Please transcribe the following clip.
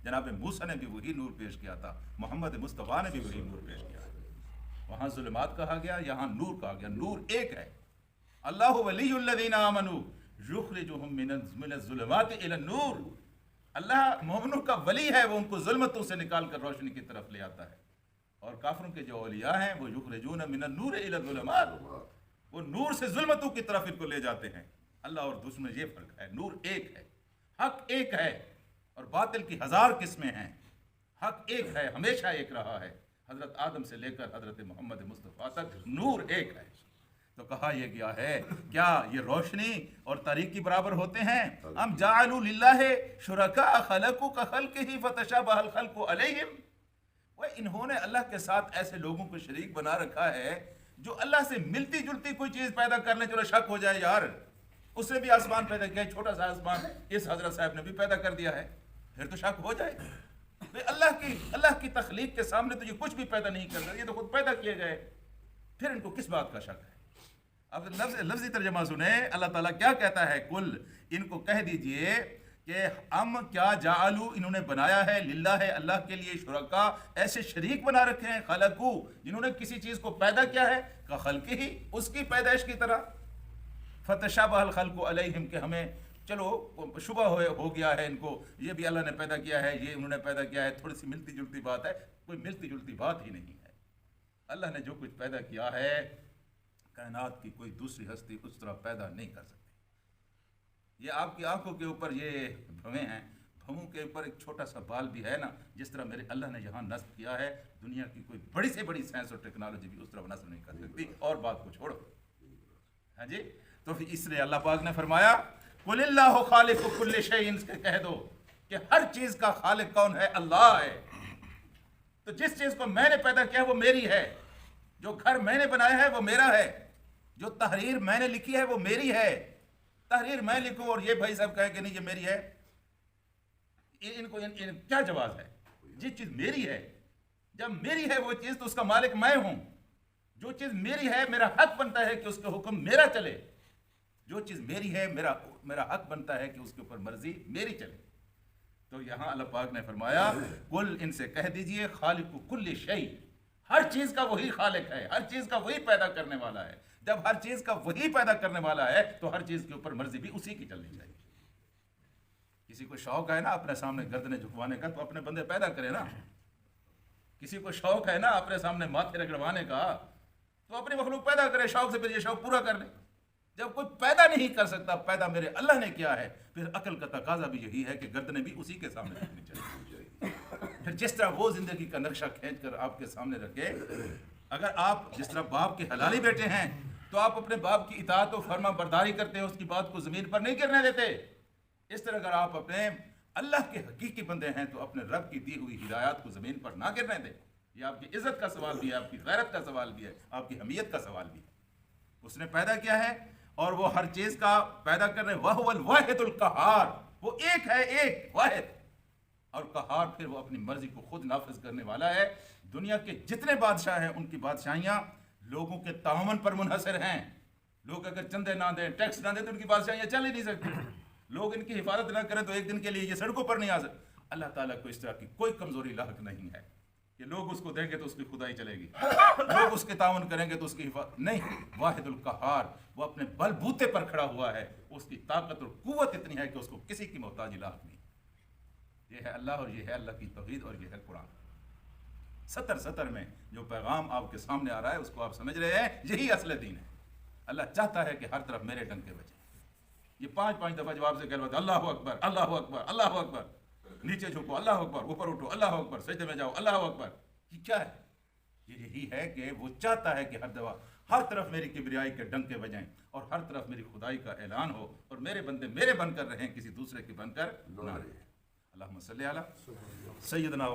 جناب موسیٰ نے بھی وہی نور پیش کیا تھا، محمد مصطفیٰ نے بھی وہی نور پیش کیا ہے۔ وہاں ظلمات کہا گیا، یہاں نور کہا گیا۔ نور ایک ہے، اللہ ولی الذین آمنوا یخرجہم من الظلمات الی النور۔ اللہ مومنوں کا ولی ہے، وہ ان کو ظلمتوں سے نکال کر روشنی کی طرف لے آتا ہے۔ اور کافروں کے جو اولیاء ہیں وہ یخرجون من النور الی الظلمات، وہ نور سے ظلمتوں کی طرف ان کو لے جاتے ہیں۔ اللہ اور دوسروں میں یہ فرق ہے، نور ایک ہے، حق ایک ہے، اور باطل کی ہزار قسمیں ہیں۔ حق ایک ہے، ہمیشہ ایک رہا ہے، حضرت آدم سے لے کر حضرت محمد مصطفیٰ تک نور ایک ہے۔ تو کہا یہ گیا ہے، کیا یہ روشنی اور تاریکی برابر ہوتے ہیں؟ ام جعلوا للہ شرکاء خلقوا کخلقہ فتشابہ الخلق علیہم۔ وہ انہوں نے اللہ کے ساتھ ایسے لوگوں کو شریک بنا رکھا ہے جو اللہ سے ملتی جلتی کوئی چیز پیدا کر لیں، چلو شک ہو جائے یار اس نے بھی آسمان پیدا کیا ہے، چھوٹا سا آسمان اس حضرت صاحب نے بھی پیدا کر دیا ہے، پھر تو شک ہو جائے۔ اللہ کی تخلیق کے سامنے تو یہ کچھ بھی پیدا نہیں کر رہا، یہ تو خود پیدا کیے گئے، پھر ان کو کس بات کا شک ہے؟ اب لفظی ترجمہ سنیں، اللہ تعالیٰ کیا کہتا ہے، کل ان کو کہہ دیجئے کہ ہم کیا جعلوا انہوں نے بنایا ہے، للہ ہے اللہ کے لیے، شرکا ایسے شریک بنا رکھے ہیں، خلقو جنہوں نے کسی چیز کو پیدا کیا ہے، کخلقہ ہی اس کی پیدائش کی طرح، فتشابہ الخلق علیہم کہ ہمیں چلو شبہ ہو گیا ہے ان کو، یہ بھی اللہ نے پیدا کیا ہے، یہ انہوں نے پیدا کیا ہے، تھوڑی سی ملتی جلتی بات ہے، کوئی ملتی جلتی بات ہی نہیں ہے۔ اللہ نے جو کچھ پیدا کیا ہے، کائنات کی کوئی دوسری ہستی اس طرح پیدا نہیں کر سکتی۔ یہ آپ کی آنکھوں کے اوپر یہ بھویں ہیں، بھووں کے اوپر ایک چھوٹا سا بال بھی ہے نا، جس طرح میرے اللہ نے یہاں نصب کیا ہے، دنیا کی کوئی بڑی سے بڑی سائنس اور ٹیکنالوجی بھی اس طرح نصب نہیں کر سکتی۔ اور بات کو چھوڑو، ہاں جی، تو اس لیے اللہ پاک نے فرمایا قل اللہ خالق کل شیء، کہہ دو کہ ہر چیز کا خالق کون ہے؟ اللہ ہے۔ تو جس چیز کو میں نے پیدا کیا وہ میری ہے، جو گھر میں نے بنایا ہے وہ میرا ہے، جو تحریر میں نے لکھی ہے وہ میری ہے۔ تحریر میں لکھوں اور یہ بھائی صاحب کہیں کہ نہیں یہ میری ہے، ان کو کیا جواز ہے؟ جس چیز میری ہے، جب میری ہے وہ چیز تو اس کا مالک میں ہوں۔ جو چیز میری ہے میرا حق بنتا ہے کہ اس کا حکم میرا چلے، جو چیز میری ہے میرا حق بنتا ہے کہ اس کے اوپر مرضی میری چلے۔ تو یہاں اللہ پاک نے فرمایا قل ان سے کہہ دیجئے خالق کل شیء، ہر چیز کا وہی خالق ہے، ہر چیز کا وہی پیدا کرنے والا ہے۔ جب ہر چیز کا وہی پیدا کرنے والا ہے تو ہر چیز کے اوپر مرضی بھی اسی کی چلنی چاہیے۔ کسی کو شوق ہے نا اپنے سامنے گردنیں جھکوانے کا تو اپنے بندے پیدا کرے نا، کسی کو شوق ہے نا اپنے سامنے ماتھے رگڑوانے کا تو اپنی مخلوق پیدا کرے، شوق سے پھر یہ شوق پورا کر لے۔ جب کوئی پیدا نہیں کر سکتا، پیدا میرے اللہ نے کیا ہے، پھر عقل کا تقاضا بھی یہی ہے کہ گردنیں بھی اسی کے سامنے رکھنی چاہیے۔ پھر جس طرح وہ زندگی کا نقشہ کھینچ کر آپ کے سامنے رکھے، اگر آپ جس طرح باپ کے حلالی بیٹے ہیں تو آپ اپنے باپ کی اطاعت و فرما برداری کرتے ہیں، اس کی بات کو زمین پر نہیں گرنے دیتے۔ اس طرح اگر آپ اپنے اللہ کے حقیقی بندے ہیں تو اپنے رب کی دی ہوئی ہدایات کو زمین پر نہ گرنے دیں۔ یہ آپ کی عزت کا سوال بھی ہے، آپ کی غیرت کا سوال بھی ہے، آپ کی حمیت کا سوال بھی ہے۔ اس نے پیدا کیا ہے اور وہ ہر چیز کا پیدا کرنے، وَهُوَ الْوَاحِدُ الْقَهَّارُ، وہ ایک ہے، ایک واحد اور قہار، پھر وہ اپنی مرضی کو خود نافذ کرنے والا ہے۔ دنیا کے جتنے بادشاہ ہیں ان کی بادشاہیاں لوگوں کے تعاون پر منحصر ہیں۔ لوگ اگر چندے نہ دیں، ٹیکس نہ دیں تو ان کی بادشاہیاں چل ہی نہیں سکتی۔ لوگ ان کی حفاظت نہ کریں تو ایک دن کے لیے یہ سڑکوں پر نہیں آ سکتے۔ اللہ تعالیٰ کو اس طرح کی کوئی کمزوری لاحق نہیں ہے کہ لوگ اس کو دیں گے تو اس کی خدائی چلے گی، لوگ اس کے تعاون کریں گے تو اس کی حفاظت نہیں۔ واحد القہار، وہ اپنے بل بوتے پر کھڑا ہوا ہے، اس کی طاقت اور قوت اتنی ہے کہ اس کو کسی کی محتاجی لاحق نہیں۔ یہ ہے اللہ اور یہ ہے اللہ کی توحید اور یہ ہے قرآن۔ سطر میں جو پیغام آپ کے سامنے آ رہا ہے اس کو آپ سمجھ رہے ہیں، یہی اصل دین ہے۔ اللہ چاہتا ہے کہ ہر طرف میرے ڈنکے بجیں۔ یہ 5 دفعہ جواب سے کہلواتے اللہ اکبر اللہ اکبر اللہ اکبر، نیچے جھکو اللہ اکبر، اوپر اٹھو اللہ اکبر، سجدے میں جاؤ اللہ اکبر، یہ کیا ہے؟ یہ یہی ہے کہ وہ چاہتا ہے کہ ہر دفعہ ہر طرف میری کبریائی کے ڈنکے بجائیں اور ہر طرف میری خدائی کا اعلان ہو اور میرے بندے میرے بن کر رہیں، کسی دوسرے کے بن کر نہ رہیں۔ اللہم صلی علی سیدنا